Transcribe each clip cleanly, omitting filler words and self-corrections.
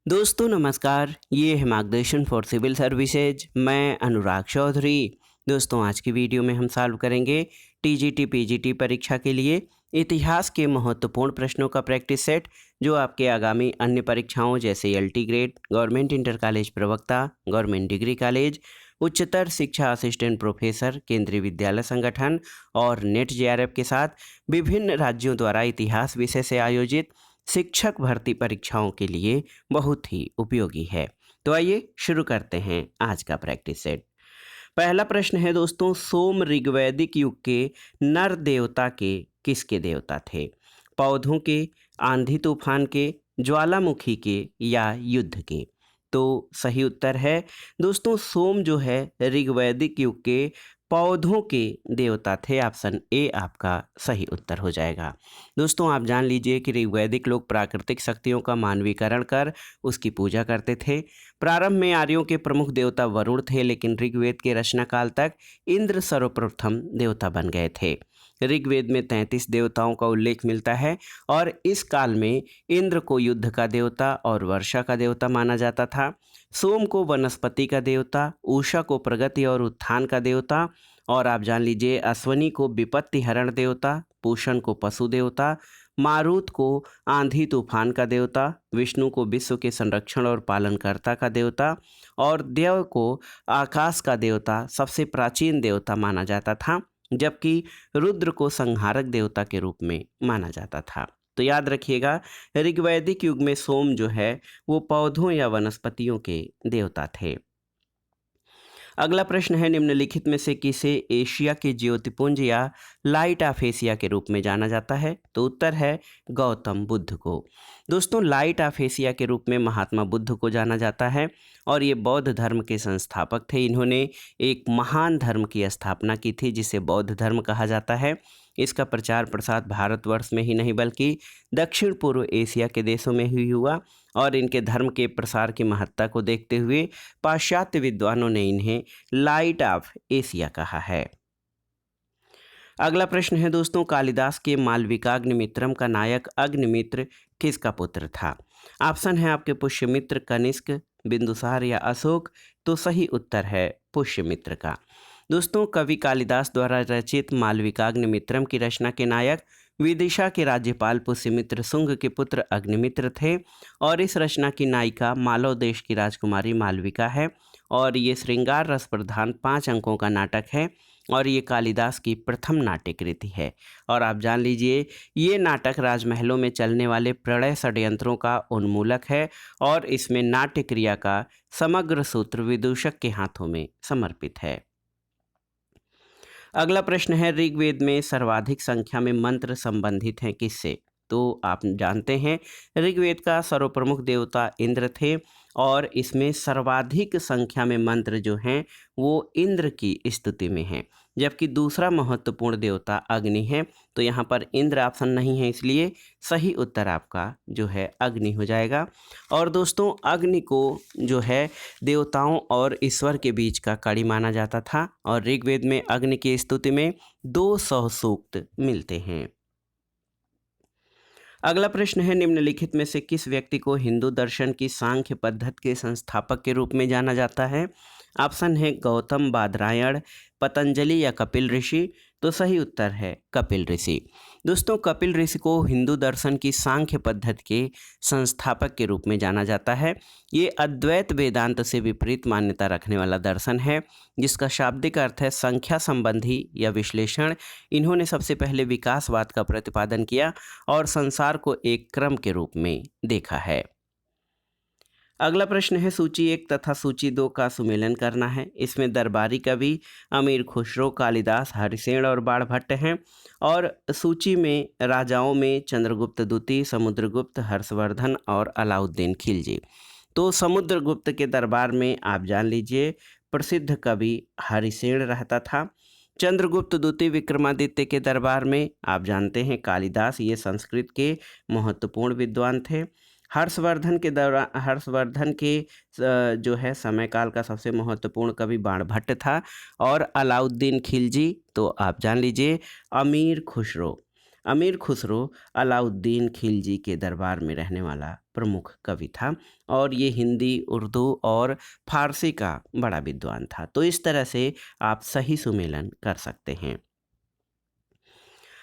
दोस्तों नमस्कार, ये है मार्गदर्शन फॉर सिविल सर्विसेज। मैं अनुराग चौधरी। दोस्तों आज की वीडियो में हम सॉल्व करेंगे टीजीटी पीजीटी परीक्षा के लिए इतिहास के महत्वपूर्ण प्रश्नों का प्रैक्टिस सेट, जो आपके आगामी अन्य परीक्षाओं जैसे LT grade, government inter college प्रवक्ता, गवर्नमेंट डिग्री कॉलेज, उच्चतर शिक्षा असिस्टेंट प्रोफेसर, केंद्रीय विद्यालय संगठन और नेट जेआरएफ के साथ विभिन्न राज्यों द्वारा इतिहास विषय से आयोजित शिक्षक भर्ती परीक्षाओं के लिए बहुत ही उपयोगी है। तो आइए शुरू करते हैं आज का प्रैक्टिस सेट। पहला प्रश्न है दोस्तों, सोम ऋग्वैदिक युग के नर देवता के किसके देवता थे? पौधों के, आंधी तूफान के, ज्वालामुखी के या युद्ध के? तो सही उत्तर है दोस्तों, सोम जो है ऋग्वैदिक युग के पौधों के देवता थे। ऑप्शन ए आपका सही उत्तर हो जाएगा। दोस्तों आप जान लीजिए कि ऋग्वैदिक लोग प्राकृतिक शक्तियों का मानवीकरण कर उसकी पूजा करते थे। प्रारंभ में आर्यों के प्रमुख देवता वरुण थे, लेकिन ऋग्वेद के रचना काल तक इंद्र सर्वप्रथम देवता बन गए थे। ऋग्वेद में 33 देवताओं का उल्लेख मिलता है और इस काल में इंद्र को युद्ध का देवता और वर्षा का देवता माना जाता था। सोम को वनस्पति का देवता, उषा को प्रगति और उत्थान का देवता, और आप जान लीजिए अश्वनी को विपत्ति हरण देवता, पूषण को पशु देवता, मारुत को आंधी तूफान का देवता, विष्णु को विश्व के संरक्षण और पालनकर्ता का देवता, और देव को आकाश का देवता सबसे प्राचीन देवता माना जाता था, जबकि रुद्र को संहारक देवता के रूप में माना जाता था। तो याद रखिएगा, ऋग्वैदिक युग में सोम जो है वो पौधों या वनस्पतियों के देवता थे। अगला प्रश्न है, निम्नलिखित में से किसे एशिया के ज्योतिपुंज या लाइट ऑफ एशिया के रूप में जाना जाता है? तो उत्तर है गौतम बुद्ध को। दोस्तों लाइट ऑफ एशिया के रूप में महात्मा बुद्ध को जाना जाता है और ये बौद्ध धर्म के संस्थापक थे। इन्होंने एक महान धर्म की स्थापना की थी जिसे बौद्ध धर्म कहा जाता है। इसका प्रचार प्रसार भारतवर्ष में ही नहीं बल्कि दक्षिण पूर्व एशिया के देशों में ही हुआ, और इनके धर्म के प्रसार की महत्ता को देखते हुए पाश्चात्य विद्वानों ने इन्हें लाइट ऑफ एशिया कहा है। अगला प्रश्न है दोस्तों, कालिदास के मालविकाग्निमित्रम का नायक अग्निमित्र किसका पुत्र था? ऑप्शन है आपके पुष्यमित्र, कनिष्क, बिंदुसार या अशोक। तो सही उत्तर है पुष्यमित्र का। दोस्तों कवि कालिदास द्वारा रचित मालविकाग्निमित्रम की रचना के नायक विदिशा के राज्यपाल पुष्यमित्र शुंग के पुत्र अग्निमित्र थे, और इस रचना की नायिका मालव देश की राजकुमारी मालविका है, और ये श्रृंगार रस प्रधान 5 अंकों का नाटक है, और ये कालिदास की प्रथम नाट्य कृति है। और आप जान लीजिए ये नाटक राजमहलों में चलने वाले प्रणय षड्यंत्रों का उन्मूलक है, और इसमें नाट्य क्रिया का समग्र सूत्र विदूषक के हाथों में समर्पित है। अगला प्रश्न है, ऋग्वेद में सर्वाधिक संख्या में मंत्र संबंधित हैं किससे? तो आप जानते हैं ऋग्वेद का सर्वप्रमुख देवता इंद्र थे, और इसमें सर्वाधिक संख्या में मंत्र जो हैं वो इंद्र की स्तुति में हैं, जबकि दूसरा महत्वपूर्ण देवता अग्नि है। तो यहाँ पर इंद्र ऑप्शन नहीं है, इसलिए सही उत्तर आपका जो है अग्नि हो जाएगा। और दोस्तों अग्नि को जो है देवताओं और ईश्वर के बीच का कड़ी माना जाता था, और ऋग्वेद में अग्नि की स्तुति में 200 सूक्त मिलते हैं। अगला प्रश्न है, निम्नलिखित में से किस व्यक्ति को हिंदू दर्शन की सांख्य पद्धति के संस्थापक के रूप में जाना जाता है? ऑप्शन है गौतम, बादरायण, पतंजलि या कपिल ऋषि। तो सही उत्तर है कपिल ऋषि। दोस्तों कपिल ऋषि को हिंदू दर्शन की सांख्य पद्धति के संस्थापक के रूप में जाना जाता है। ये अद्वैत वेदांत से विपरीत मान्यता रखने वाला दर्शन है, जिसका शाब्दिक अर्थ है संख्या संबंधी या विश्लेषण। इन्होंने सबसे पहले विकासवाद का प्रतिपादन किया और संसार को एक क्रम के रूप में देखा है। अगला प्रश्न है, सूची 1 तथा सूची 2 का सुमेलन करना है। इसमें दरबारी कवि अमीर खुसरो, कालिदास, हरिसेन और बाणभट्ट हैं, और सूची में राजाओं में चंद्रगुप्त द्वितीय, समुद्रगुप्त, हर्षवर्धन और अलाउद्दीन खिलजी। तो समुद्रगुप्त के दरबार में आप जान लीजिए प्रसिद्ध कवि हरिसेन रहता था। चंद्रगुप्त द्वितीय विक्रमादित्य के दरबार में आप जानते हैं कालिदास, ये संस्कृत के महत्वपूर्ण विद्वान थे। हर्षवर्धन के जो है समय काल का सबसे महत्वपूर्ण कवि बाणभट्ट था, और अलाउद्दीन खिलजी तो आप जान लीजिए अमीर खुसरो। अमीर खुसरो अलाउद्दीन खिलजी के दरबार में रहने वाला प्रमुख कवि था और ये हिंदी, उर्दू और फारसी का बड़ा विद्वान था। तो इस तरह से आप सही सुमेलन कर सकते हैं।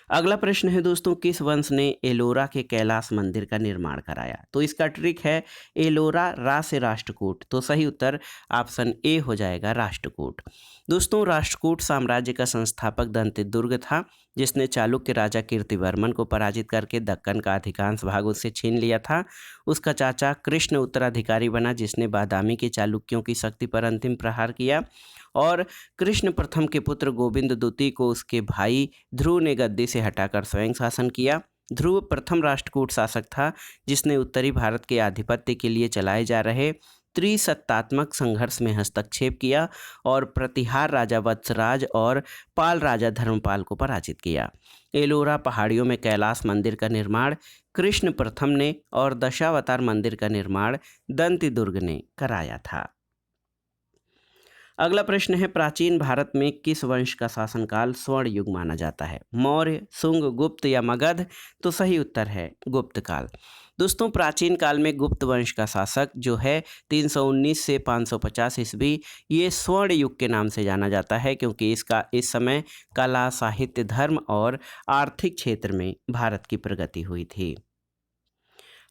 अगला प्रश्न है दोस्तों, किस वंश ने एलोरा के कैलाश मंदिर का निर्माण कराया? तो इसका ट्रिक है एलोरा रा से राष्ट्रकूट। तो सही उत्तर ऑप्शन ए हो जाएगा, राष्ट्रकूट। दोस्तों, राष्ट्रकूट साम्राज्य का संस्थापक दंतेदुर्ग था, जिसने चालुक्य राजा कीर्तिवर्मन को पराजित करके दक्कन का अधिकांश भाग उससे छीन लिया था। उसका चाचा कृष्ण उत्तराधिकारी बना, जिसने बादामी के चालुक्यों की शक्ति पर अंतिम प्रहार किया और कृष्ण प्रथम के पुत्र गोविंद द्वितीय को उसके भाई ध्रुव ने गद्दी से हटाकर स्वयं शासन किया। ध्रुव प्रथम राष्ट्रकूट शासक था, जिसने उत्तरी भारत के आधिपत्य के लिए चलाए जा रहे त्रिसत्तात्मक संघर्ष में हस्तक्षेप किया और प्रतिहार राजा वत्सराज और पाल राजा धर्मपाल को पराजित किया। एलोरा पहाड़ियों में कैलाश मंदिर का निर्माण कृष्ण प्रथम ने और दशावतार मंदिर का निर्माण दंतिदुर्ग ने कराया था। अगला प्रश्न है, प्राचीन भारत में किस वंश का शासनकाल स्वर्ण युग माना जाता है? मौर्य, शुंग, गुप्त या मगध? तो सही उत्तर है गुप्त काल। दोस्तों, प्राचीन काल में गुप्त वंश का शासक जो है 319 से 550 ईस्वी, ये स्वर्ण युग के नाम से जाना जाता है, क्योंकि इस समय कला, साहित्य, धर्म और आर्थिक क्षेत्र में भारत की प्रगति हुई थी।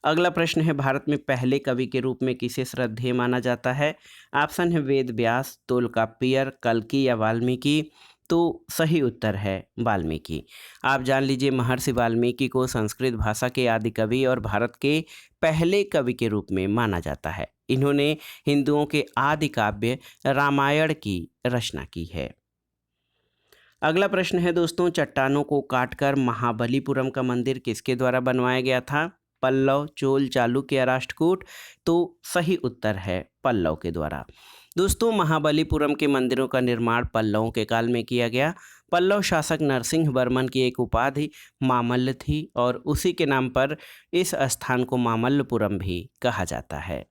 अगला प्रश्न है, भारत में पहले कवि के रूप में किसे श्रद्धेय माना जाता है? ऑप्शन है वेद व्यास, तोलकाप्पियर, कल्कि या वाल्मीकि। तो सही उत्तर है वाल्मीकि। आप जान लीजिए, महर्षि वाल्मीकि को संस्कृत भाषा के आदि कवि और भारत के पहले कवि के रूप में माना जाता है। इन्होंने हिंदुओं के आदि काव्य रामायण की रचना की है। अगला प्रश्न है दोस्तों, चट्टानों को काटकर महाबलीपुरम का मंदिर किसके द्वारा बनवाया गया था? पल्लव, चोल, चालुक्य या राष्ट्रकूट? तो सही उत्तर है पल्लव के द्वारा। दोस्तों, महाबलीपुरम के मंदिरों का निर्माण पल्लवों के काल में किया गया। पल्लव शासक नरसिंह वर्मन की एक उपाधि मामल्ल थी और उसी के नाम पर इस स्थान को मामल्लपुरम भी कहा जाता है।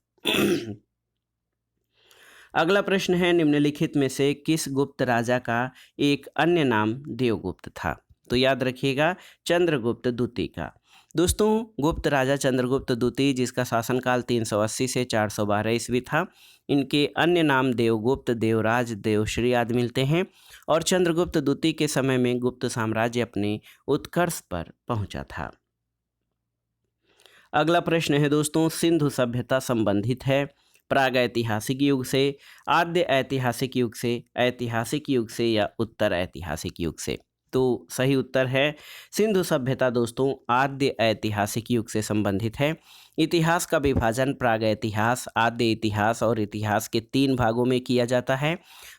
अगला प्रश्न है, निम्नलिखित में से किस गुप्त राजा का एक अन्य नाम देवगुप्त था? तो याद रखिएगा, चंद्रगुप्त द्वितीय का। दोस्तों, गुप्त राजा चंद्रगुप्त द्वितीय, जिसका शासनकाल 380 से 412 ईस्वी था, इनके अन्य नाम देवगुप्त, देवराज, देवश्री आदि मिलते हैं और चंद्रगुप्त द्वितीय के समय में गुप्त साम्राज्य अपने उत्कर्ष पर पहुंचा था। अगला प्रश्न है दोस्तों, सिंधु सभ्यता संबंधित है प्रागैतिहासिक युग से, आद्य ऐतिहासिक युग से, ऐतिहासिक युग से या उत्तर ऐतिहासिक युग से? तो सही उत्तर है सिंधु सभ्यता दोस्तों आद्य ऐतिहासिक युग से संबंधित है। इतिहास का विभाजन प्रागैतिहास, आद्य इतिहास और इतिहास के 3 भागों में किया जाता है।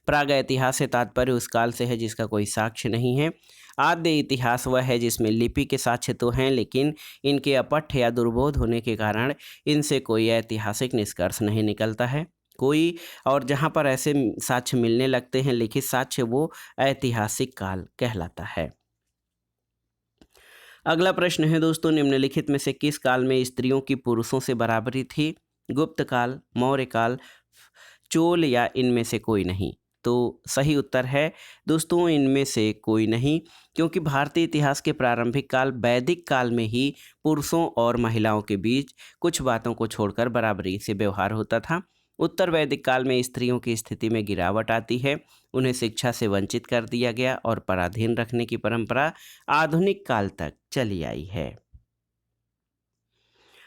प्रागैतिहास से तात्पर्य उस काल से है जिसका कोई साक्ष्य नहीं है। आद्य इतिहास वह है जिसमें लिपि के साक्ष्य तो हैं, लेकिन इनके अपठ्य या दुर्बोध होने के कारण इनसे कोई ऐतिहासिक निष्कर्ष नहीं निकलता है कोई, और जहाँ पर ऐसे साक्ष्य मिलने लगते हैं, लिखित साक्ष्य, वो ऐतिहासिक काल कहलाता है। अगला प्रश्न है दोस्तों, निम्नलिखित में से किस काल में स्त्रियों की पुरुषों से बराबरी थी? गुप्त काल, मौर्य काल, चोल या इनमें से कोई नहीं? तो सही उत्तर है दोस्तों इनमें से कोई नहीं, क्योंकि भारतीय इतिहास के प्रारंभिक काल वैदिक काल में ही पुरुषों और महिलाओं के बीच कुछ बातों को छोड़कर बराबरी से व्यवहार होता था। उत्तर वैदिक काल में स्त्रियों की स्थिति में गिरावट आती है, उन्हें शिक्षा से वंचित कर दिया गया और पराधीन रखने की परंपरा आधुनिक काल तक चली आई है।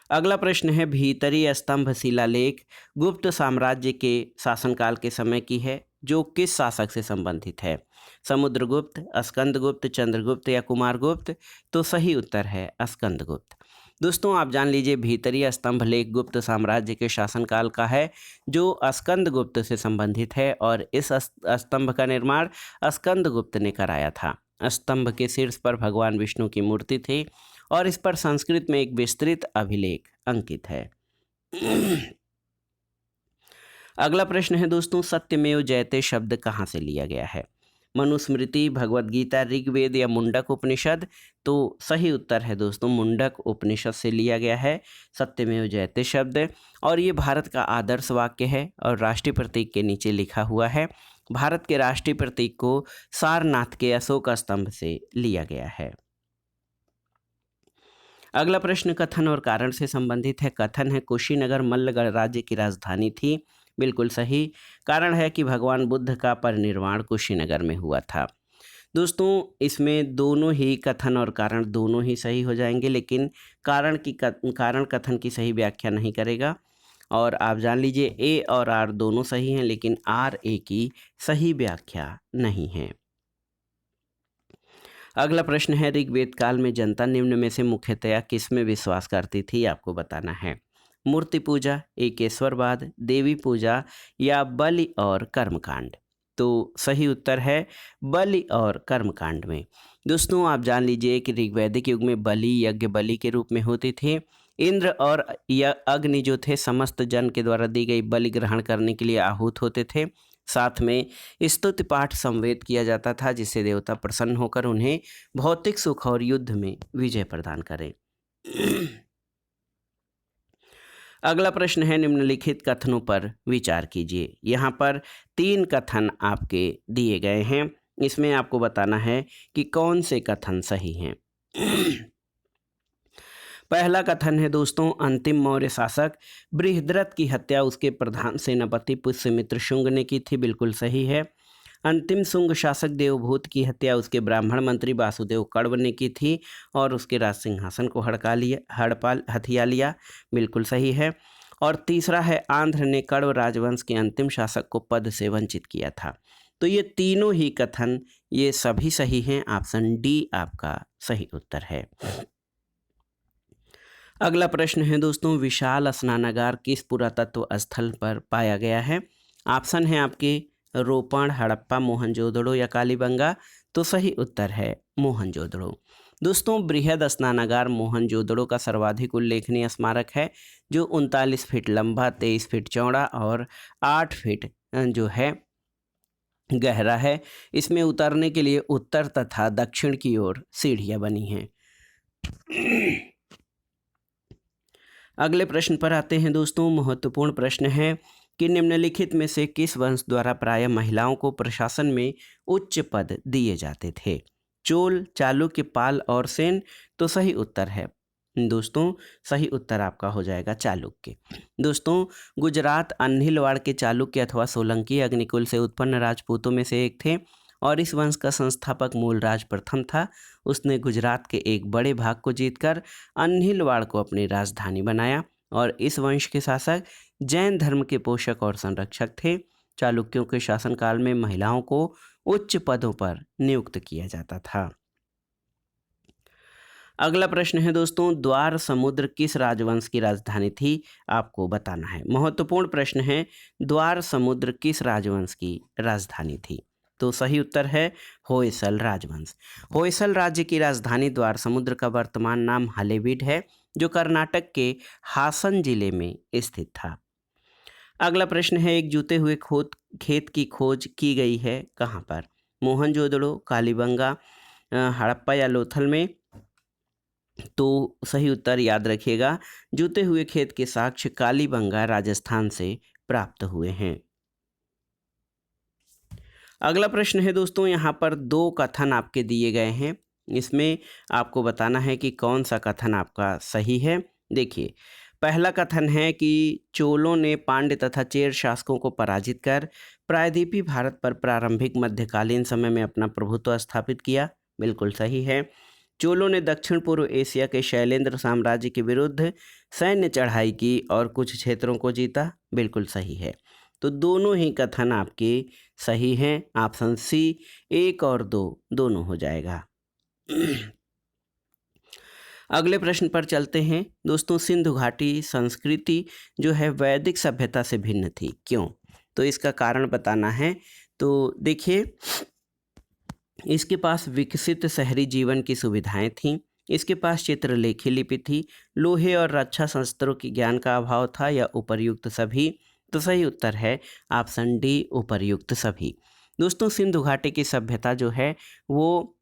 अगला प्रश्न है, भीतरी स्तंभ शिलालेख गुप्त साम्राज्य के शासनकाल के समय की है, जो किस शासक से संबंधित है? समुद्रगुप्त, स्कंदगुप्त, चंद्रगुप्त या कुमारगुप्त? तो सही उत्तर है स्कंदगुप्त। दोस्तों, आप जान लीजिए, भीतरी स्तंभ लेख गुप्त साम्राज्य के शासनकाल का है, जो स्कंदगुप्त से संबंधित है और इस स्तंभ का निर्माण स्कंदगुप्त ने कराया था। स्तंभ के शीर्ष पर भगवान विष्णु की मूर्ति थी और इस पर संस्कृत में एक विस्तृत अभिलेख अंकित है। अगला प्रश्न है दोस्तों, सत्यमेव जयते शब्द कहाँ से लिया गया है? मनुस्मृति, भगवद गीता, ऋग्वेद या मुंडक उपनिषद? तो सही उत्तर है दोस्तों मुंडक उपनिषद से लिया गया है सत्यमेव जयते शब्द, और ये भारत का आदर्श वाक्य है और राष्ट्रीय प्रतीक के नीचे लिखा हुआ है। भारत के राष्ट्रीय प्रतीक को सारनाथ के अशोक स्तंभ से लिया गया है। अगला प्रश्न कथन और कारण से संबंधित है। कथन है कुशीनगर मल्लगढ़ राज्य की राजधानी थी, बिल्कुल सही। कारण है कि भगवान बुद्ध का परिनिर्वाण कुशीनगर में हुआ था। दोस्तों इसमें दोनों ही कथन और कारण दोनों ही सही हो जाएंगे, लेकिन कारण कथन की सही व्याख्या नहीं करेगा। और आप जान लीजिए ए और आर दोनों सही हैं, लेकिन आर ए की सही व्याख्या नहीं है। अगला प्रश्न है ऋग्वेद काल में जनता निम्न में से मुख्यतया किस में विश्वास करती थी, आपको बताना है। मूर्ति पूजा, एकेश्वरवाद, देवी पूजा या बलि और कर्मकांड। तो सही उत्तर है बलि और कर्मकांड में। दोस्तों आप जान लीजिए कि ऋग्वैदिक युग में बलि यज्ञ बलि के रूप में होते थे। इंद्र और अग्नि जो थे समस्त जन के द्वारा दी गई बलि ग्रहण करने के लिए आहूत होते थे। साथ में स्तुति पाठ संवेद किया जाता था, जिससे देवता प्रसन्न होकर उन्हें भौतिक सुख और युद्ध में विजय प्रदान करें। अगला प्रश्न है निम्नलिखित कथनों पर विचार कीजिए। यहाँ पर 3 कथन आपके दिए गए हैं, इसमें आपको बताना है कि कौन से कथन सही हैं। पहला कथन है दोस्तों, अंतिम मौर्य शासक बृहद्रथ की हत्या उसके प्रधान सेनापति पुष्यमित्र शुंग ने की थी, बिल्कुल सही है। अंतिम शुंग शासक देवभूत की हत्या उसके ब्राह्मण मंत्री वासुदेव कण्व ने की थी और उसके राज सिंहासन को हथिया लिया, बिल्कुल सही है। और तीसरा है आंध्र ने कण्व राजवंश के अंतिम शासक को पद से वंचित किया था। तो ये तीनों ही कथन ये सभी सही हैं। ऑप्शन डी आपका सही उत्तर है। अगला प्रश्न है दोस्तों, विशाल स्नानागार किस पुरातत्व स्थल पर पाया गया है। ऑप्शन है आपके रोपण, हड़प्पा, मोहनजोदड़ो या कालीबंगा। तो सही उत्तर है मोहनजोदड़ो। दोस्तों बृहद स्नानागार मोहनजोदड़ो का सर्वाधिक उल्लेखनीय स्मारक है, जो 39 फीट लंबा, 23 फीट चौड़ा और 8 फीट जो है गहरा है। इसमें उतरने के लिए उत्तर तथा दक्षिण की ओर सीढ़ियां बनी हैं। अगले प्रश्न पर आते हैं दोस्तों। महत्वपूर्ण प्रश्न है कि निम्नलिखित में से किस वंश द्वारा प्रायः महिलाओं को प्रशासन में उच्च पद दिए जाते थे। चोल, चालुक्य, पाल और सेन। तो सही उत्तर है दोस्तों, सही उत्तर आपका हो जाएगा चालुक्य। दोस्तों गुजरात अन्हिलवाड़ के चालुक्य अथवा सोलंकी अग्निकुल से उत्पन्न राजपूतों में से एक थे और इस वंश का संस्थापक मूलराज प्रथम था। उसने गुजरात के एक बड़े भाग को जीतकर अन्हिलवाड़ को अपनी राजधानी बनाया और इस वंश के शासक जैन धर्म के पोषक और संरक्षक थे। चालुक्यों के शासनकाल में महिलाओं को उच्च पदों पर नियुक्त किया जाता था। अगला प्रश्न है दोस्तों, द्वार समुद्र किस राजवंश की राजधानी थी, आपको बताना है। महत्वपूर्ण प्रश्न है, द्वार समुद्र किस राजवंश की राजधानी थी। तो सही उत्तर है होयसल राजवंश। होयसल राज्य की राजधानी द्वार समुद्र का वर्तमान नाम हलेबीड है, जो कर्नाटक के हासन जिले में स्थित था। अगला प्रश्न है, एक जूते हुए खेत की खोज की गई है कहाँ पर। मोहनजोदड़ो, कालीबंगा, हड़प्पा या लोथल में। तो सही उत्तर याद रखिएगा, जूते हुए खेत के साक्ष्य कालीबंगा राजस्थान से प्राप्त हुए हैं। अगला प्रश्न है दोस्तों, यहाँ पर 2 कथन आपके दिए गए हैं, इसमें आपको बताना है कि कौन सा कथन आपका सही है। देखिए पहला कथन है कि चोलों ने पांड्य तथा चेर शासकों को पराजित कर प्रायद्वीपीय भारत पर प्रारंभिक मध्यकालीन समय में अपना प्रभुत्व स्थापित किया, बिल्कुल सही है। चोलों ने दक्षिण पूर्व एशिया के शैलेंद्र साम्राज्य के विरुद्ध सैन्य चढ़ाई की और कुछ क्षेत्रों को जीता, बिल्कुल सही है। तो दोनों ही कथन आपके सही हैं। ऑप्शन सी 1 और 2 दोनों हो जाएगा। अगले प्रश्न पर चलते हैं दोस्तों। सिंधु घाटी संस्कृति जो है वैदिक सभ्यता से भिन्न थी, क्यों। तो इसका कारण बताना है। तो देखिए इसके पास विकसित शहरी जीवन की सुविधाएं थीं, इसके पास चित्रलेखी लिपि थी, लोहे और रक्षा शस्त्रों की ज्ञान का अभाव था या उपर्युक्त सभी। तो सही उत्तर है ऑप्शन डी उपर्युक्त सभी। दोस्तों सिंधु घाटी की सभ्यता जो है वो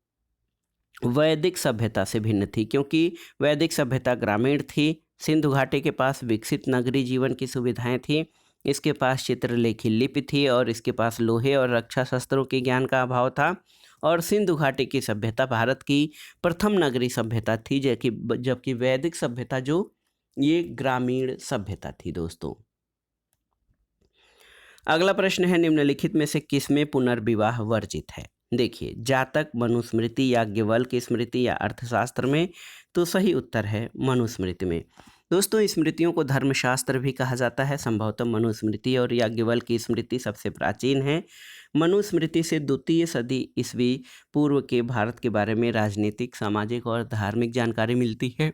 वैदिक सभ्यता से भिन्न थी, क्योंकि वैदिक सभ्यता ग्रामीण थी। सिंधु घाटी के पास विकसित नगरीय जीवन की सुविधाएं थी, इसके पास चित्रलेखी लिपि थी और इसके पास लोहे और रक्षा शस्त्रों के ज्ञान का अभाव था। और सिंधु घाटी की सभ्यता भारत की प्रथम नगरीय सभ्यता थी, जबकि वैदिक सभ्यता जो ये ग्रामीण सभ्यता थी दोस्तों। अगला प्रश्न है, निम्नलिखित में से किसमें पुनर्विवाह वर्जित है? देखिए, जातक, मनुस्मृति, याज्ञवल्क्य की स्मृति या अर्थशास्त्र में? तो सही उत्तर है मनुस्मृति में। दोस्तों, स्मृतियों को धर्मशास्त्र भी कहा जाता है। संभवतः मनुस्मृति और याज्ञवल्क्य की स्मृति सबसे प्राचीन है। मनुस्मृति से द्वितीय सदी ईस्वी पूर्व के भारत के बारे में राजनीतिक, सामाजिक और धार्मिक जानकारी मिलती है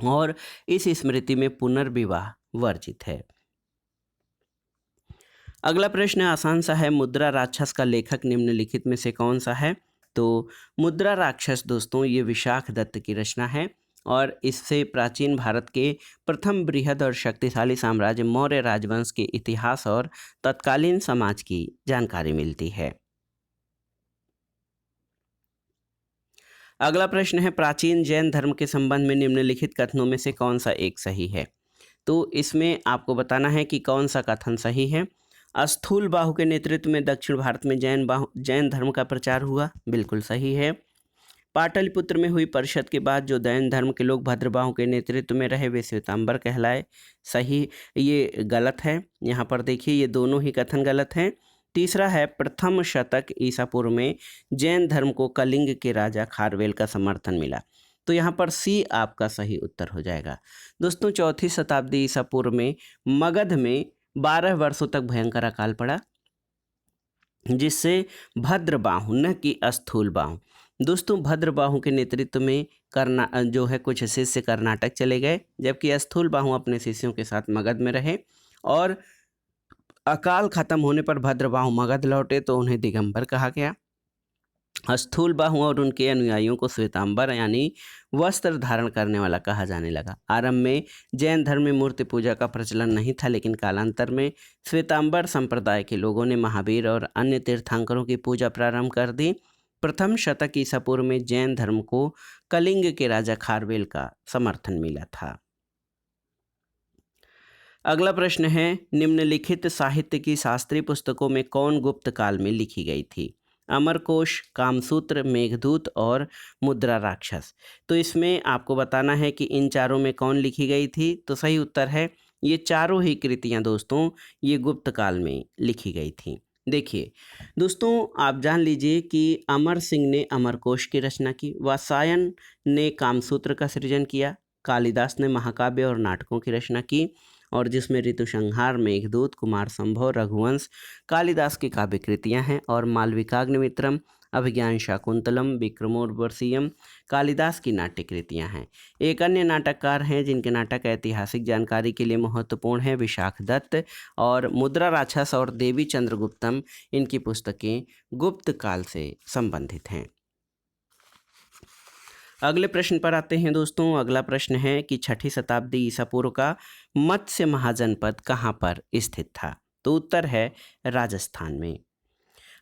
और इस स्मृति में पुनर्विवाह वर्जित है। अगला प्रश्न आसान सा है, मुद्रा राक्षस का लेखक निम्नलिखित में से कौन सा है? तो मुद्रा राक्षस दोस्तों ये विशाख दत्त की रचना है और इससे प्राचीन भारत के प्रथम बृहद और शक्तिशाली साम्राज्य मौर्य राजवंश के इतिहास और तत्कालीन समाज की जानकारी मिलती है। अगला प्रश्न है, प्राचीन जैन धर्म के संबंध में निम्नलिखित कथनों में से कौन सा एक सही है? तो इसमें आपको बताना है कि कौन सा कथन सही है। स्थूल बाहु के नेतृत्व में दक्षिण भारत में जैन धर्म का प्रचार हुआ, बिल्कुल सही है। पाटलिपुत्र में हुई परिषद के बाद जो जैन धर्म के लोग भद्रबाहु के नेतृत्व में रहे वे श्वेतांबर कहलाए, सही। ये गलत है, यहाँ पर देखिए ये दोनों ही कथन गलत हैं। तीसरा है, प्रथम शतक ईसा पूर्व में जैन धर्म को कलिंग के राजा खारवेल का समर्थन मिला, तो यहाँ पर सी आपका सही उत्तर हो जाएगा। दोस्तों, चौथी शताब्दी ईसा पूर्व में मगध में 12 वर्षों तक भयंकर अकाल पड़ा, जिससे भद्रबाहु न कि स्थूलबाहु, दोस्तों भद्रबाहु के नेतृत्व में कुछ शिष्य कर्नाटक चले गए, जबकि स्थूलबाहु अपने शिष्यों के साथ मगध में रहे और अकाल खत्म होने पर भद्रबाहु मगध लौटे तो उन्हें दिगंबर कहा गया। स्थूलबाहु और उनके अनुयायियों को श्वेतांबर यानी वस्त्र धारण करने वाला कहा जाने लगा। आरंभ में जैन धर्म में मूर्ति पूजा का प्रचलन नहीं था, लेकिन कालांतर में श्वेतांबर संप्रदाय के लोगों ने महावीर और अन्य तीर्थंकरों की पूजा प्रारंभ कर दी। प्रथम शतक ईसा पूर्व में जैन धर्म को कलिंग के राजा खारवेल का समर्थन मिला था। अगला प्रश्न है, निम्नलिखित साहित्य की शास्त्रीय पुस्तकों में कौन गुप्त काल में लिखी गई थी? अमरकोश, कामसूत्र, मेघदूत और मुद्रा राक्षस। तो इसमें आपको बताना है कि इन चारों में कौन लिखी गई थी। तो सही उत्तर है ये चारों ही कृतियां दोस्तों ये गुप्त काल में लिखी गई थी। देखिए दोस्तों, आप जान लीजिए कि अमर सिंह ने अमरकोश की रचना की, वात्स्यायन ने कामसूत्र का सृजन किया, कालिदास ने महाकाव्य और नाटकों की रचना की और जिसमें ऋतुसंहार, मेघदूत, कुमार संभव, रघुवंश कालिदास की काव्य कृतियाँ हैं और मालविकाग्निमित्रम, अभिज्ञान शाकुंतलम, विक्रमोर्वशीयम कालिदास की नाट्य कृतियाँ हैं। एक अन्य नाटककार हैं जिनके नाटक ऐतिहासिक जानकारी के लिए महत्वपूर्ण है, विशाख दत्त, और मुद्रा राक्षस और देवी चंद्रगुप्तम इनकी पुस्तकें गुप्त काल से संबंधित हैं। अगले प्रश्न पर आते हैं दोस्तों। अगला प्रश्न है कि छठी शताब्दी ईसा पूर्व का मत्स्य महाजनपद कहाँ पर स्थित था? तो उत्तर है राजस्थान में।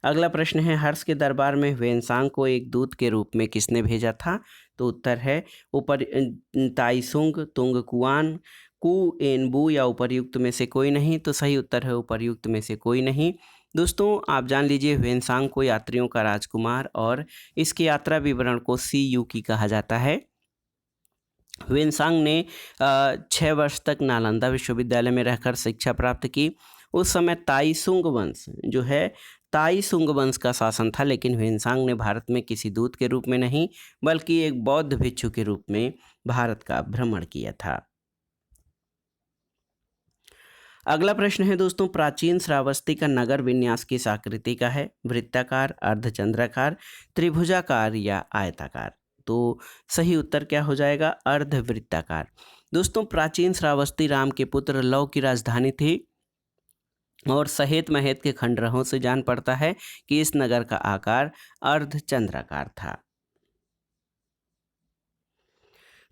अगला प्रश्न है, हर्ष के दरबार में ह्वेनसांग को एक दूत के रूप में किसने भेजा था? तो उत्तर है ताइसुंग, तुंगकुआन, कुएनबू या उपर्युक्त में से कोई नहीं। तो सही उत्तर है उपर्युक्त में से कोई नहीं। दोस्तों, आप जान लीजिए ह्वेनसांग को यात्रियों का राजकुमार और इसके यात्रा विवरण को सीयूकी कहा जाता है। ह्वेनसांग ने 6 वर्ष तक नालंदा विश्वविद्यालय में रहकर शिक्षा प्राप्त की। उस समय ताइसुंग वंश का शासन था, लेकिन ह्वेनसांग ने भारत में किसी दूत के रूप में नहीं बल्कि एक बौद्ध भिक्षु के रूप में भारत का भ्रमण किया था। अगला प्रश्न है दोस्तों, प्राचीन श्रावस्ती का नगर विन्यास किस आकृति का है? वृत्ताकार, अर्धचंद्राकार, त्रिभुजाकार या आयताकार? तो सही उत्तर क्या हो जाएगा? अर्धवृत्ताकार। दोस्तों, प्राचीन श्रावस्ती राम के पुत्र लव की राजधानी थी और सहेत महेत के खंडहरों से जान पड़ता है कि इस नगर का आकार अर्धचंद्राकार था।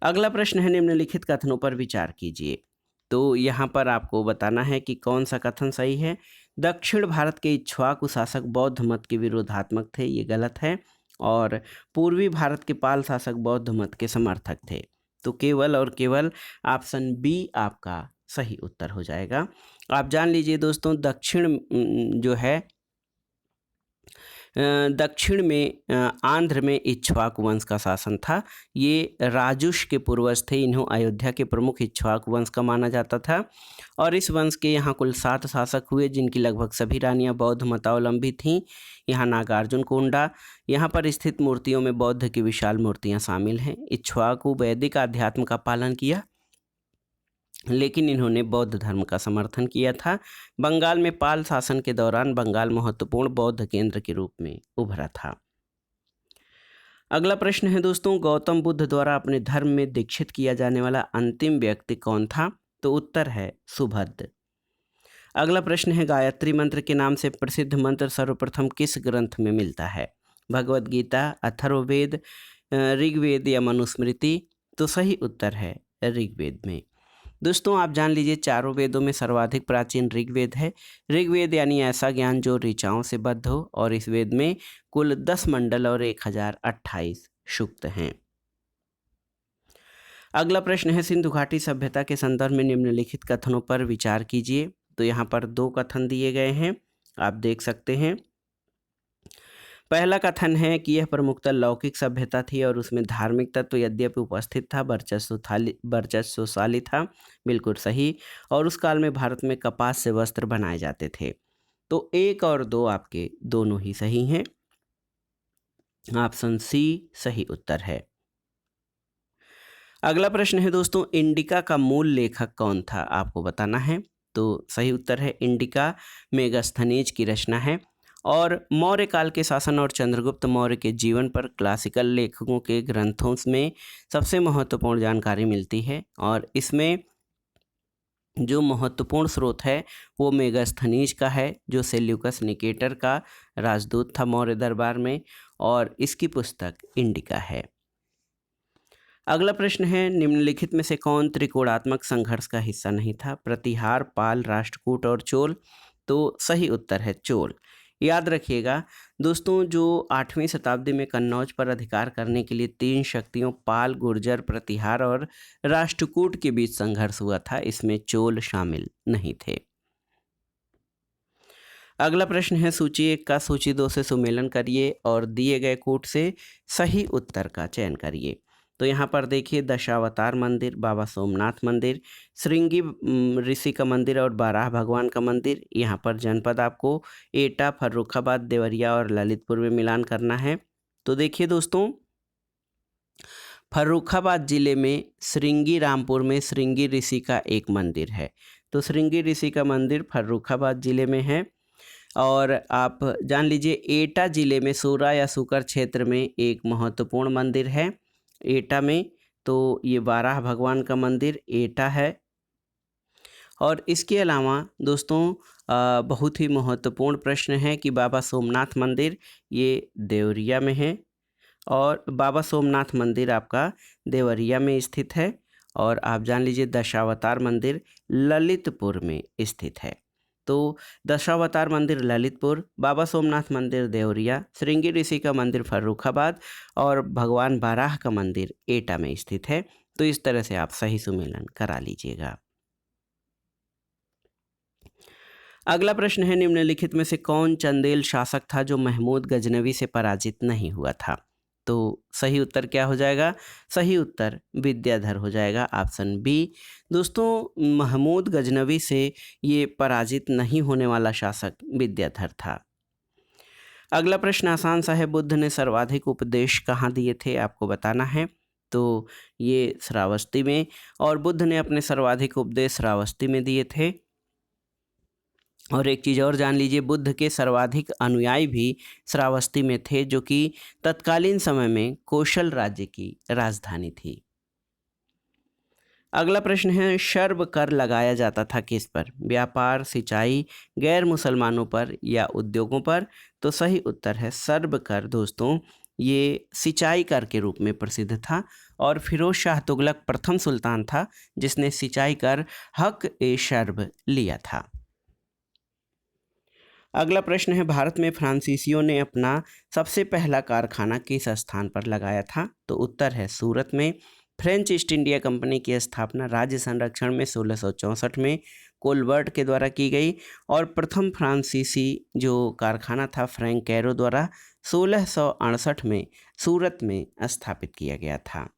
अगला प्रश्न है, निम्नलिखित कथनों पर विचार कीजिए। तो यहाँ पर आपको बताना है कि कौन सा कथन सही है। दक्षिण भारत के इक्ष्वाकु शासक बौद्ध मत के विरोधात्मक थे, ये गलत है। और पूर्वी भारत के पाल शासक बौद्ध मत के समर्थक थे। तो केवल और केवल ऑप्शन बी आपका सही उत्तर हो जाएगा। आप जान लीजिए दोस्तों, दक्षिण जो है दक्षिण में आंध्र में इक्ष्वाकु वंश का शासन था। ये राजुष के पूर्वज थे। इन्हें अयोध्या के प्रमुख इक्ष्वाकु वंश का माना जाता था और इस वंश के यहाँ कुल 7 शासक हुए, जिनकी लगभग सभी रानियाँ बौद्ध मतावलंबी थीं। यहाँ नागार्जुन कोंडा, यहाँ पर स्थित मूर्तियों में बौद्ध की विशाल मूर्तियाँ शामिल हैं। इक्ष्वाकु वैदिक आध्यात्म का पालन किया, लेकिन इन्होंने बौद्ध धर्म का समर्थन किया था। बंगाल में पाल शासन के दौरान बंगाल महत्वपूर्ण बौद्ध केंद्र के रूप में उभरा था। अगला प्रश्न है दोस्तों, गौतम बुद्ध द्वारा अपने धर्म में दीक्षित किया जाने वाला अंतिम व्यक्ति कौन था? तो उत्तर है सुभद्र। अगला प्रश्न है, गायत्री मंत्र के नाम से प्रसिद्ध मंत्र सर्वप्रथम किस ग्रंथ में मिलता है? भगवद गीता, अथर्ववेद, ऋग्वेद या मनुस्मृति? तो सही उत्तर है ऋग्वेद में। दोस्तों आप जान लीजिए, चारों वेदों में सर्वाधिक प्राचीन ऋग्वेद है। ऋग्वेद यानी ऐसा ज्ञान जो ऋचाओं से बद्ध हो, और इस वेद में कुल 10 मंडल और 1028 सूक्त हैं। अगला प्रश्न है, सिंधु घाटी सभ्यता के संदर्भ में निम्नलिखित कथनों पर विचार कीजिए। तो यहाँ पर 2 कथन दिए गए हैं, आप देख सकते हैं। पहला कथन है कि यह प्रमुखतः लौकिक सभ्यता थी और उसमें धार्मिक तत्व यद्यपि उपस्थित था, वर्चस्वशाली था। बिल्कुल सही। और उस काल में भारत में कपास से वस्त्र बनाए जाते थे। तो 1 और 2 आपके दोनों ही सही हैं। ऑप्शन सी सही उत्तर है। अगला प्रश्न है दोस्तों, इंडिका का मूल लेखक कौन था? आपको बताना है। तो सही उत्तर है इंडिका मेगास्थनीज की रचना है। और मौर्य काल के शासन और चंद्रगुप्त मौर्य के जीवन पर क्लासिकल लेखकों के ग्रंथों में सबसे महत्वपूर्ण जानकारी मिलती है, और इसमें जो महत्वपूर्ण स्रोत है वो मेगास्थनीज का है, जो सेल्यूकस निकेटर का राजदूत था मौर्य दरबार में, और इसकी पुस्तक इंडिका है। अगला प्रश्न है, निम्नलिखित में से कौन त्रिकोणात्मक संघर्ष का हिस्सा नहीं था? प्रतिहार, पाल, राष्ट्रकूट और चोल? तो सही उत्तर है चोल। याद रखिएगा दोस्तों, जो 8वीं शताब्दी में कन्नौज पर अधिकार करने के लिए 3 शक्तियों पाल, गुर्जर, प्रतिहार और राष्ट्रकूट के बीच संघर्ष हुआ था, इसमें चोल शामिल नहीं थे। अगला प्रश्न है, सूची 1 का सूची 2 से सुमेलन करिए और दिए गए कूट से सही उत्तर का चयन करिए। तो यहाँ पर देखिए, दशावतार मंदिर, बाबा सोमनाथ मंदिर, श्रृंगी ऋषि का मंदिर और बाराह भगवान का मंदिर। यहाँ पर जनपद आपको एटा, फर्रुखाबाद, देवरिया और ललितपुर में मिलान करना है। तो देखिए दोस्तों, फर्रुखाबाद जिले में श्रृंगी रामपुर में श्रृंगी ऋषि का एक मंदिर है। तो श्रृंगी ऋषि का मंदिर फर्रुखाबाद जिले में है। और आप जान लीजिए, एटा जिले में सूरा या सुकर क्षेत्र में एक महत्वपूर्ण मंदिर है एटा में। तो ये बाराह भगवान का मंदिर एटा है। और इसके अलावा दोस्तों बहुत ही महत्वपूर्ण प्रश्न है कि बाबा सोमनाथ मंदिर ये देवरिया में है, और बाबा सोमनाथ मंदिर आपका देवरिया में स्थित है। और आप जान लीजिए, दशावतार मंदिर ललितपुर में स्थित है। तो दशावतार मंदिर ललितपुर, बाबा सोमनाथ मंदिर देवरिया, श्रृंगी ऋषि का मंदिर फर्रुखाबाद और भगवान बाराह का मंदिर एटा में स्थित है। तो इस तरह से आप सही सुमेलन करा लीजिएगा। अगला प्रश्न है, निम्नलिखित में से कौन चंदेल शासक था जो महमूद गजनवी से पराजित नहीं हुआ था? तो सही उत्तर क्या हो जाएगा? सही उत्तर विद्याधर हो जाएगा, ऑप्शन बी। दोस्तों, महमूद गजनवी से ये पराजित नहीं होने वाला शासक विद्याधर था। अगला प्रश्न आसान सा है, बुद्ध ने सर्वाधिक उपदेश कहाँ दिए थे? आपको बताना है। तो ये श्रावस्ती में, और बुद्ध ने अपने सर्वाधिक उपदेश श्रावस्ती में दिए थे। और एक चीज़ और जान लीजिए, बुद्ध के सर्वाधिक अनुयायी भी श्रावस्ती में थे, जो कि तत्कालीन समय में कौशल राज्य की राजधानी थी। अगला प्रश्न है, शर्ब कर लगाया जाता था किस पर? व्यापार, सिंचाई, गैर मुसलमानों पर या उद्योगों पर? तो सही उत्तर है सर्ब कर। दोस्तों, ये सिंचाई कर के रूप में प्रसिद्ध था, और फिरोज शाह तुगलक प्रथम सुल्तान था जिसने सिंचाई कर हक ए शर्ब लिया था। अगला प्रश्न है, भारत में फ्रांसीसियों ने अपना सबसे पहला कारखाना किस स्थान पर लगाया था? तो उत्तर है सूरत में। फ्रेंच ईस्ट इंडिया कंपनी की स्थापना राज्य संरक्षण में 1664 में, कोलबर्ट के द्वारा की गई और प्रथम फ्रांसीसी जो कारखाना था फ्रैंक कैरो द्वारा 1668 में सूरत में स्थापित किया गया था।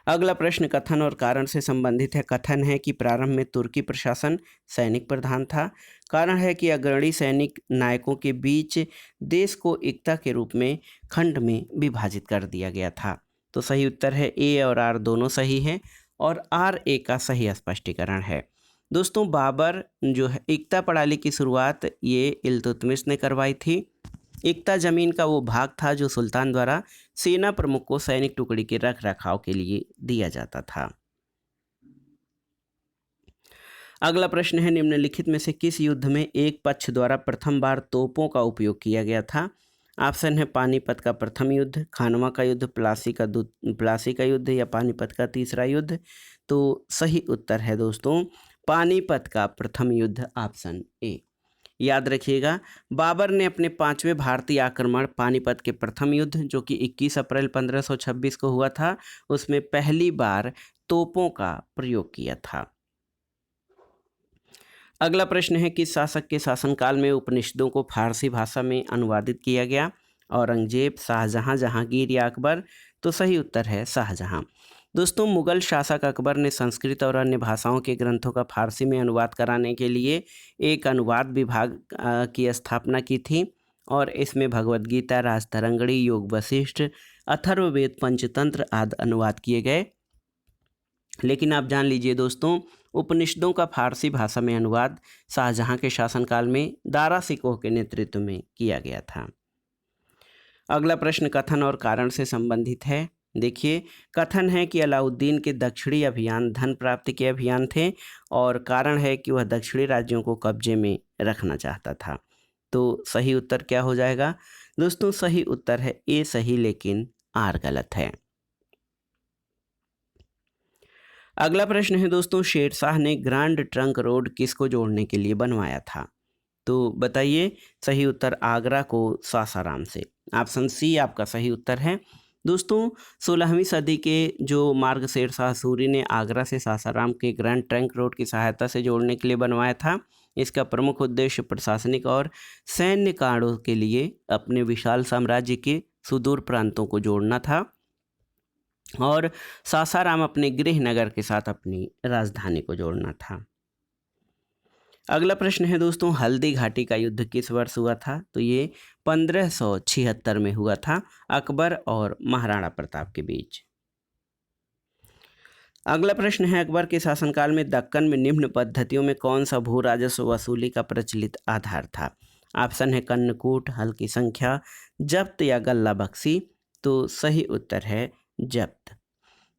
अगला प्रश्न कथन और कारण से संबंधित है। कथन है कि प्रारंभ में तुर्की प्रशासन सैनिक प्रधान था। कारण है कि अग्रणी सैनिक नायकों के बीच देश को एकता के रूप में खंड में विभाजित कर दिया गया था। तो सही उत्तर है ए और आर दोनों सही हैं और आर ए का सही स्पष्टीकरण है। दोस्तों बाबर जो है एकता प्रणाली की शुरुआत ये इल्तुतमिश ने करवाई थी। एकता जमीन का वो भाग था जो सुल्तान द्वारा सेना प्रमुख को सैनिक टुकड़ी के रख रखाव के लिए दिया जाता था। अगला प्रश्न है निम्नलिखित में से किस युद्ध में एक पक्ष द्वारा प्रथम बार तोपों का उपयोग किया गया था। ऑप्शन है पानीपत का प्रथम युद्ध, खानवा का युद्ध, प्लासी का युद्ध या पानीपत का तीसरा युद्ध। तो सही उत्तर है दोस्तों पानीपत का प्रथम युद्ध, ऑप्शन ए। याद रखिएगा बाबर ने अपने 5वें भारतीय आक्रमण पानीपत के प्रथम युद्ध जो कि 21 अप्रैल 1526 को हुआ था उसमें पहली बार तोपों का प्रयोग किया था। अगला प्रश्न है किस शासक के शासनकाल में उपनिषदों को फारसी भाषा में अनुवादित किया गया। औरंगजेब, शाहजहां, जहांगीर या अकबर। तो सही उत्तर है शाहजहां। दोस्तों मुगल शासक अकबर ने संस्कृत और अन्य भाषाओं के ग्रंथों का फारसी में अनुवाद कराने के लिए एक अनुवाद विभाग की स्थापना की थी और इसमें भगवद गीता, राजतरंगिणी, योग वशिष्ठ, अथर्ववेद, पंचतंत्र आदि अनुवाद किए गए। लेकिन आप जान लीजिए दोस्तों उपनिषदों का फारसी भाषा में अनुवाद शाहजहां के शासनकाल में दारा सिकोह के नेतृत्व में किया गया था। अगला प्रश्न कथन और कारण से संबंधित है। देखिए कथन है कि अलाउद्दीन के दक्षिणी अभियान धन प्राप्ति के अभियान थे और कारण है कि वह दक्षिणी राज्यों को कब्जे में रखना चाहता था। तो सही उत्तर क्या हो जाएगा दोस्तों? सही उत्तर है ए सही लेकिन आर गलत है। अगला प्रश्न है दोस्तों शेरशाह ने ग्रैंड ट्रंक रोड किसको जोड़ने के लिए बनवाया था? तो बताइए सही उत्तर आगरा को सासाराम से, ऑप्शन सी आपका सही उत्तर है। दोस्तों 16वीं सदी के जो मार्ग शेरशाह सूरी ने आगरा से सासाराम के ग्रैंड ट्रंक रोड की सहायता से जोड़ने के लिए बनवाया था। इसका प्रमुख उद्देश्य प्रशासनिक और सैन्य कारणों के लिए अपने विशाल साम्राज्य के सुदूर प्रांतों को जोड़ना था और सासाराम अपने गृह नगर के साथ अपनी राजधानी को जोड़ना था। अगला प्रश्न है दोस्तों हल्दी घाटी का युद्ध किस वर्ष हुआ था? तो ये 1576 में हुआ था अकबर और महाराणा प्रताप के बीच। अगला प्रश्न है अकबर के शासनकाल में दक्कन में निम्न पद्धतियों में कौन सा भू राजस्व वसूली का प्रचलित आधार था? ऑप्शन है कन्नकूट, हल्की संख्या, जब्त या गल्ला बख्शी। तो सही उत्तर है जब्त।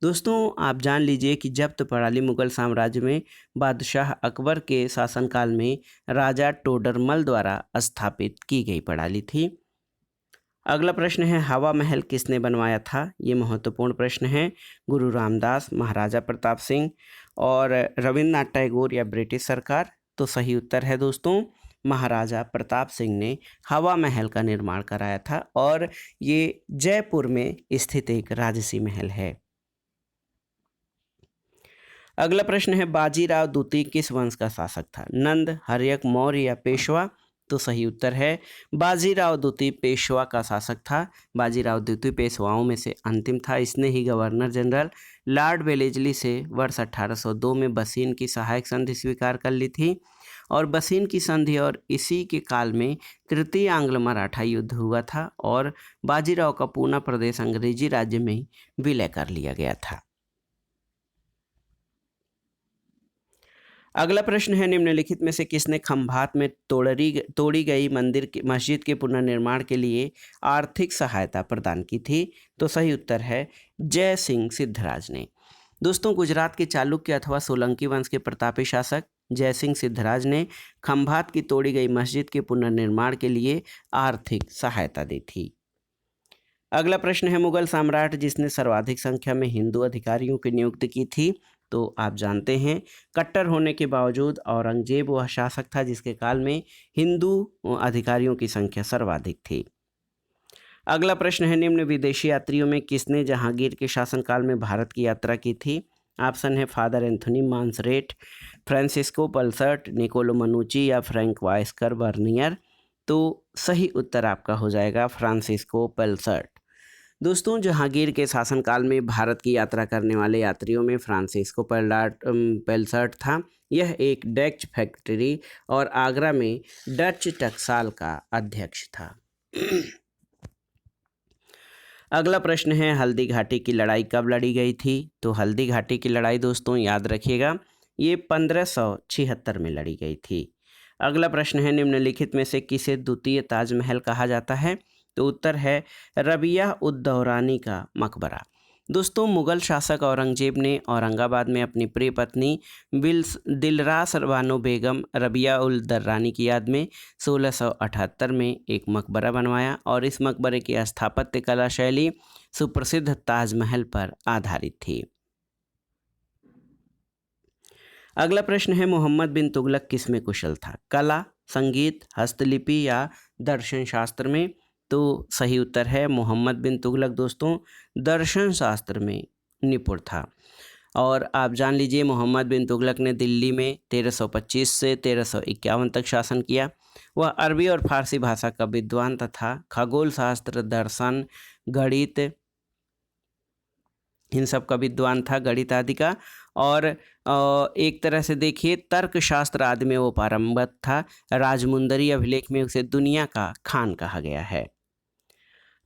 दोस्तों आप जान लीजिए कि जब्त प्रणाली मुगल साम्राज्य में बादशाह अकबर के शासनकाल में राजा टोडरमल द्वारा स्थापित की गई प्रणाली थी। अगला प्रश्न है हवा महल किसने बनवाया था? ये महत्वपूर्ण प्रश्न है। गुरु रामदास, महाराजा प्रताप सिंह और रविन्द्रनाथ टैगोर या ब्रिटिश सरकार। तो सही उत्तर है दोस्तों महाराजा प्रताप सिंह ने हवा महल का निर्माण कराया था और ये जयपुर में स्थित एक राजसी महल है। अगला प्रश्न है बाजीराव द्वितीय किस वंश का शासक था? नंद, हर्यक, मौर्य या पेशवा। तो सही उत्तर है बाजीराव द्वितीय पेशवा का शासक था। बाजीराव द्वितीय पेशवाओं में से अंतिम था। इसने ही गवर्नर जनरल लॉर्ड वेलेस्ली से वर्ष 1802 में बसीन की सहायक संधि स्वीकार कर ली थी और बसीन की संधि और इसी के काल में तृतीय आंग्ल मराठा युद्ध हुआ था और बाजीराव का पूना प्रदेश अंग्रेजी राज्य में विलय कर लिया गया था। अगला प्रश्न है निम्नलिखित में से किसने खंभात में तोड़ी गई मस्जिद के पुनर्निर्माण के लिए आर्थिक सहायता प्रदान की थी? तो सही उत्तर है जय सिंह सिद्धराज ने। दोस्तों गुजरात के चालुक्य अथवा सोलंकी वंश के प्रतापी शासक जय सिंह सिद्धराज ने खंभात की तोड़ी गई मस्जिद के पुनर्निर्माण के लिए आर्थिक सहायता दी थी। अगला प्रश्न है मुगल सम्राट जिसने सर्वाधिक संख्या में हिंदू अधिकारियों की नियुक्ति की थी? तो आप जानते हैं कट्टर होने के बावजूद औरंगजेब वह शासक था जिसके काल में हिंदू अधिकारियों की संख्या सर्वाधिक थी। अगला प्रश्न है निम्न विदेशी यात्रियों में किसने जहांगीर के शासनकाल में भारत की यात्रा की थी? ऑप्शन है father Anthony मांसरेट, Francisco Pelsaert, Niccolo मनुची या फ्रैंक वाइस्कर बर्नियर। तो सही उत्तर आपका हो जाएगा फ्रांसिस्को पल्सर्ट। दोस्तों, जहांगीर के शासनकाल में भारत की यात्रा करने वाले यात्रियों में फ्रांसिस्को पेल्सर्ट था। यह एक डच फैक्ट्री और आगरा में डच टकसाल का अध्यक्ष था। अगला प्रश्न है, हल्दी घाटी की लड़ाई कब लड़ी गई थी? तो हल्दी घाटी की लड़ाई दोस्तों याद रखिएगा, ये 1576 में लड़ी गई थी। अगला प्रश्न है, निम्नलिखित में से किसे द्वितीय ताजमहल कहा जाता है? तो उत्तर है रबिया उद दौरानी का मकबरा। दोस्तों, मुगल शासक औरंगजेब ने औरंगाबाद में अपनी प्रिय पत्नी दिलरास बानो बेगम रबिया उल दर्रानी की याद में 1678 में एक मकबरा बनवाया और इस मकबरे की स्थापत्य कला शैली सुप्रसिद्ध ताजमहल पर आधारित थी। अगला प्रश्न है, मोहम्मद बिन तुगलक किस में कुशल था? कला, संगीत, हस्तलिपि या दर्शन शास्त्र में? तो सही उत्तर है मोहम्मद बिन तुगलक दोस्तों दर्शन शास्त्र में निपुण था। और आप जान लीजिए, मोहम्मद बिन तुगलक ने दिल्ली में 1325 से 1351 तक शासन किया। वह अरबी और फारसी भाषा का विद्वान तथा खगोल शास्त्र, दर्शन, गणित, इन सब का विद्वान था, गणित आदि का। और एक तरह से देखिए तर्कशास्त्र आदि में वो पारंगत था। राजमुंदरी अभिलेख में उसे दुनिया का खान कहा गया है।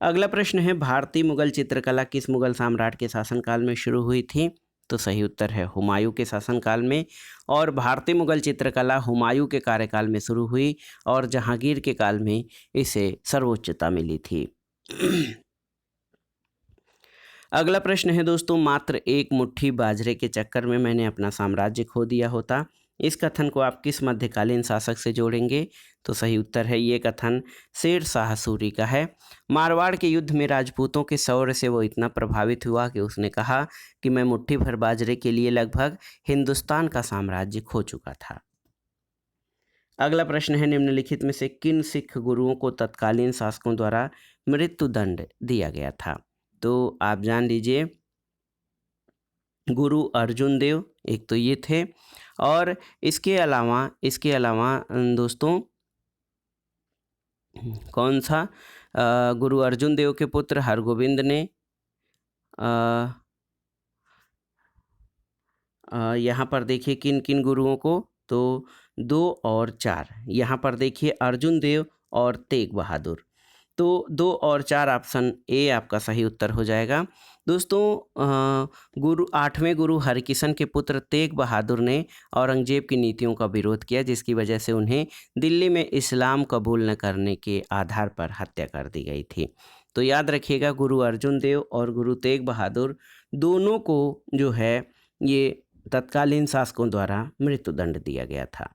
अगला प्रश्न है, भारतीय मुगल चित्रकला किस मुगल सम्राट के शासनकाल में शुरू हुई थी? तो सही उत्तर है हुमायूं के शासनकाल में। और भारतीय मुगल चित्रकला हुमायूं के कार्यकाल में शुरू हुई और जहांगीर के काल में इसे सर्वोच्चता मिली थी। अगला प्रश्न है दोस्तों, मात्र एक मुट्ठी बाजरे के चक्कर में मैंने अपना साम्राज्य खो दिया होता। इस कथन को आप किस मध्यकालीन शासक से जोड़ेंगे? तो सही उत्तर है ये कथन शेर शाह सूरी का है। मारवाड़ के युद्ध में राजपूतों के शौर्य से वो इतना प्रभावित हुआ कि उसने कहा कि मैं मुट्ठी भर बाजरे के लिए लगभग हिंदुस्तान का साम्राज्य खो चुका था। अगला प्रश्न है, निम्नलिखित में से किन सिख गुरुओं को तत्कालीन शासकों द्वारा मृत्युदंड दिया गया था? तो आप जान लीजिए, गुरु अर्जुन देव एक तो ये थे, और इसके अलावा दोस्तों कौन सा, गुरु अर्जुन देव के पुत्र हरगोविंद ने यहाँ पर देखिए किन किन गुरुओं को, तो 2 और 4 यहाँ पर देखिए अर्जुन देव और तेग बहादुर। तो 2 और 4 ऑप्शन ए आपका सही उत्तर हो जाएगा। दोस्तों, 8वें गुरु हरकिशन के पुत्र तेग बहादुर ने औरंगजेब की नीतियों का विरोध किया, जिसकी वजह से उन्हें दिल्ली में इस्लाम कबूल न करने के आधार पर हत्या कर दी गई थी। तो याद रखिएगा, गुरु अर्जुन देव और गुरु तेग बहादुर दोनों को जो है ये तत्कालीन शासकों द्वारा मृत्युदंड दिया गया था।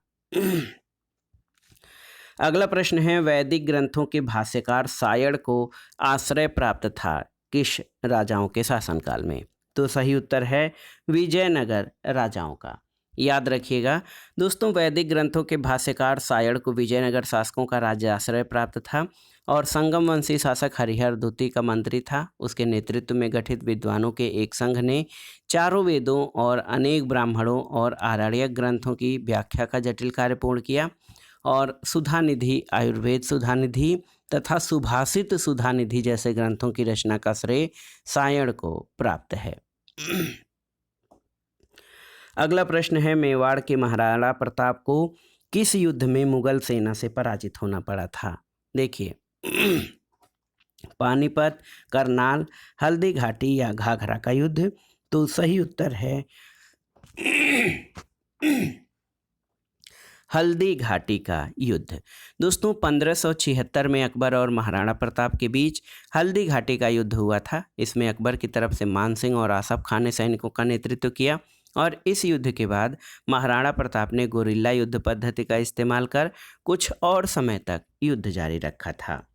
अगला प्रश्न है, वैदिक ग्रंथों के भाष्यकार सायण को आश्रय प्राप्त था किस राजाओं के शासनकाल में? तो सही उत्तर है विजयनगर राजाओं का। याद रखिएगा दोस्तों, वैदिक ग्रंथों के भाष्यकार सायण को विजयनगर शासकों का राज्य आश्रय प्राप्त था और संगम वंशी शासक हरिहर द्वितीय का मंत्री था। उसके नेतृत्व में गठित विद्वानों के एक संघ ने चारों वेदों और अनेक ब्राह्मणों और आरण्यक ग्रंथों की व्याख्या का जटिल कार्य पूर्ण किया और सुधानिधि, आयुर्वेद सुधानिधि तथा सुभाषित सुधानिधि जैसे ग्रंथों की रचना का श्रेय सायण को प्राप्त है। अगला प्रश्न है, मेवाड़ के महाराणा प्रताप को किस युद्ध में मुगल सेना से पराजित होना पड़ा था? देखिए, पानीपत, करनाल, हल्दी घाटी या घाघरा का युद्ध? तो सही उत्तर है हल्दी घाटी का युद्ध। दोस्तों, 1576 में अकबर और महाराणा प्रताप के बीच हल्दी घाटी का युद्ध हुआ था। इसमें अकबर की तरफ से मान सिंह और आसफ खान ने सैनिकों का नेतृत्व किया और इस युद्ध के बाद महाराणा प्रताप ने गोरिल्ला युद्ध पद्धति का इस्तेमाल कर कुछ और समय तक युद्ध जारी रखा था।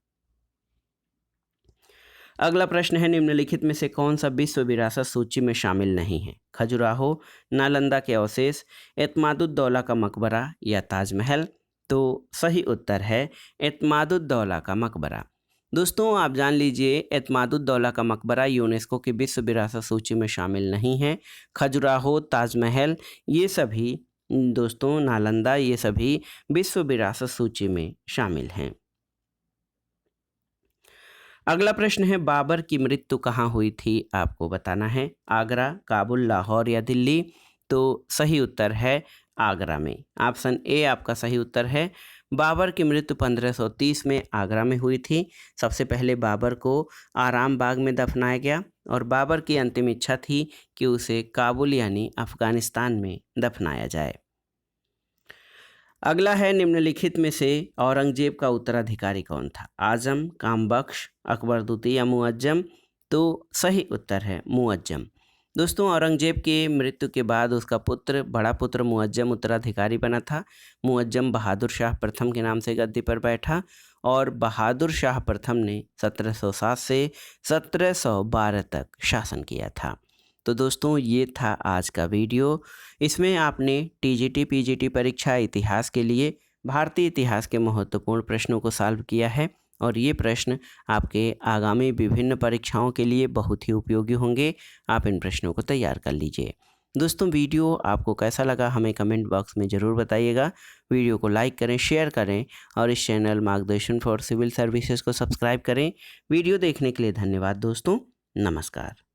अगला प्रश्न है, निम्नलिखित में से कौन सा विश्व विरासत सूची में शामिल नहीं है? खजुराहो, नालंदा के अवशेष, एतमादुद्दौला का मकबरा या ताजमहल? तो सही उत्तर है एतमादुद्दौला का मकबरा। दोस्तों आप जान लीजिए एतमादुद्दौला का मकबरा यूनेस्को की विश्व विरासत सूची में शामिल नहीं है। खजुराहो, ताजमहल ये सभी दोस्तों नालंदा ये सभी विश्व विरासत सूची में शामिल हैं। अगला प्रश्न है बाबर की मृत्यु कहाँ हुई थी आपको बताना है। आगरा, काबुल, लाहौर या दिल्ली। तो सही उत्तर है आगरा में। ऑप्शन ए आपका सही उत्तर है। बाबर की मृत्यु 1530 में आगरा में हुई थी। सबसे पहले बाबर को आराम बाग में दफनाया गया और बाबर की अंतिम इच्छा थी कि उसे काबुल यानी अफगानिस्तान में दफनाया जाए। अगला है निम्नलिखित में से औरंगजेब का उत्तराधिकारी कौन था। आजम, कामबख्श, अकबर द्वितीय या मुअज्जम। तो सही उत्तर है मुअज्जम। दोस्तों औरंगजेब की मृत्यु के बाद उसका पुत्र बड़ा पुत्र मुअज्जम उत्तराधिकारी बना था। मुअज्जम बहादुर शाह प्रथम के नाम से गद्दी पर बैठा और बहादुर शाह प्रथम ने 1707 से 1712 तक शासन किया था। तो दोस्तों ये था आज का वीडियो। इसमें आपने टीजीटी पीजीटी परीक्षा इतिहास के लिए भारतीय इतिहास के महत्वपूर्ण प्रश्नों को सॉल्व किया है और ये प्रश्न आपके आगामी विभिन्न परीक्षाओं के लिए बहुत ही उपयोगी होंगे। आप इन प्रश्नों को तैयार कर लीजिए। दोस्तों वीडियो आपको कैसा लगा हमें कमेंट बॉक्स में ज़रूर बताइएगा। वीडियो को लाइक करें, शेयर करें और इस चैनल मार्गदर्शन फॉर सिविल सर्विसेज को सब्सक्राइब करें। वीडियो देखने के लिए धन्यवाद दोस्तों। नमस्कार।